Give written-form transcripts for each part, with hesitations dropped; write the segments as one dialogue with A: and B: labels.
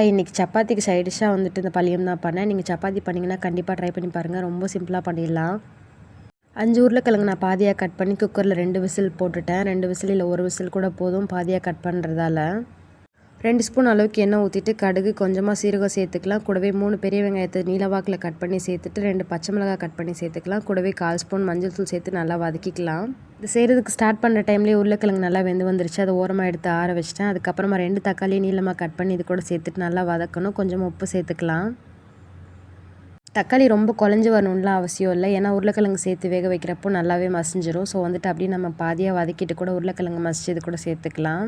A: இன்னைக்கு சப்பாத்திக்கு சைட் டிஷ்ஷாக வந்துட்டு இந்த பல்லியம் தான் பண்ணேன். நீங்கள் சப்பாத்தி பண்ணிங்கன்னா கண்டிப்பாக ட்ரை பண்ணி பாருங்கள். ரொம்ப சிம்பிளாக பண்ணிடலாம். 5 உருளைக்கிழங்கு நான் பாதியாக கட் பண்ணி குக்கரில் 2 விசில் போட்டுட்டேன். 2 விசில் இல்லை 1 விசில் கூட போதும் பாதியாக கட் பண்ணுறதால. 2 ஸ்பூன் அளவுக்கு எண்ணெய் ஊற்றிட்டு கடுகு கொஞ்சமாக சீரகம் சேர்த்துக்கலாம். கூடவே 3 பெரிய வெங்காயத்தை நீலவாக்கில் கட் பண்ணி சேர்த்துட்டு 2 பச்சை மிளகாய் கட் பண்ணி சேர்த்துக்கலாம். கூடவே 1/4 ஸ்பூன் மஞ்சள் தூள் சேர்த்து நல்லா வதக்கிக்கலாம். இது செய்கிறதுக்கு ஸ்டார்ட் பண்ணுற டைம்லேயே உருளைக்கிழங்கு நல்லா வெந்து வந்துருச்சு. அதை ஓரமாக எடுத்து ஆற வச்சிட்டேன். அதுக்கப்புறமா 2 தக்காளி நீளமாக கட் பண்ணி இது கூட சேர்த்துட்டு நல்லா வதக்கணும். கொஞ்சம் உப்பு சேர்த்துக்கலாம். தக்காளி ரொம்ப குழஞ்சி வரணும்லாம் அவசியம் இல்லை. ஏன்னா உருளைக்கிழங்கு சேர்த்து வேக வைக்கிறப்போ நல்லாவே மசிஞ்சிரும். ஸோ வந்துட்டு அப்படியே நம்ம பாதியாக வதக்கிட்டு கூட உருளைக்கிழங்கு மசிச்சு இது கூட சேர்த்துக்கலாம்.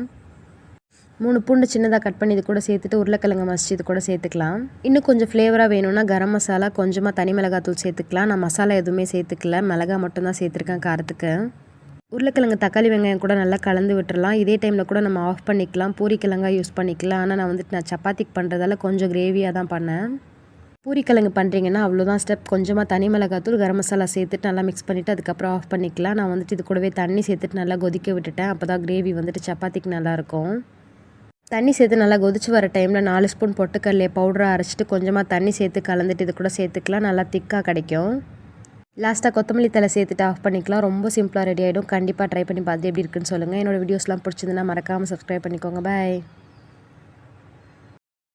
A: 3 பூண்டு சின்னதாக கட் பண்ணி இது கூட சேர்த்துட்டு உருளைக்கிழங்கு மசிச்சு இது கூட சேர்த்துக்கலாம். இன்னும் கொஞ்சம் ஃப்ளேவராக வேணும்னா கரம் மசாலா கொஞ்சமாக தனி மிளகாத்தூள் சேர்த்துக்கலாம். நான் மசாலா எதுவுமே சேர்த்துக்கல, மிளகா மட்டும்தான் சேர்த்துருக்கேன் காரத்துக்கு. உருளைக்கிழங்கு தக்காளி வெங்காயம் கூட நல்லா கலந்து விட்டுறலாம். இதே டைமில் கூட நம்ம ஆஃப் பண்ணிக்கலாம். பூரிக்கிழங்காக யூஸ் பண்ணிக்கலாம். ஆனால் நான் சப்பாத்திக்கு பண்ணுறதால கொஞ்சம் கிரேவியாக தான் பண்ணேன். பூரிக்கிழங்கு பண்ணுறீங்கன்னா அவ்வளோதான் ஸ்டெப். கொஞ்சமாக தனி மிளகாத்தூள் கரம் மசாலா சேர்த்துட்டு நல்லா மிக்ஸ் பண்ணிவிட்டு அதுக்கப்புறம் ஆஃப் பண்ணிக்கலாம். நான் இது கூடவே தண்ணி சேர்த்துட்டு நல்லா கொதிக்க விட்டுட்டேன். அப்போ தான் கிரேவி சப்பாத்திக்கு நல்லாயிருக்கும். தண்ணி சேர்த்து நல்லா கொதிச்சு வர டைமில் 4 ஸ்பூன் பொட்டுக்கடலையை பவுடராக அரைச்சிட்டு கொஞ்சமாக தண்ணி சேர்த்து கலந்துட்டு இது கூட சேர்த்துக்கலாம். நல்லா திக்காக கிடைக்கும். லாஸ்ட்டாக கொத்தமல்லி தழை சேர்த்துட்டு ஆஃப் பண்ணிக்கலாம். ரொம்ப சிம்பிளாக ரெடி ஆகிடும். கண்டிப்பாக ட்ரை பண்ணி பார்த்து எப்படி இருக்குன்னு சொல்லுங்கள். என்னோடய வீடியோஸ்லாம் பிடிச்சிருந்துன்னா மறக்காமல் சப்ஸ்கிரைப் பண்ணிக்கோங்க. பாய்.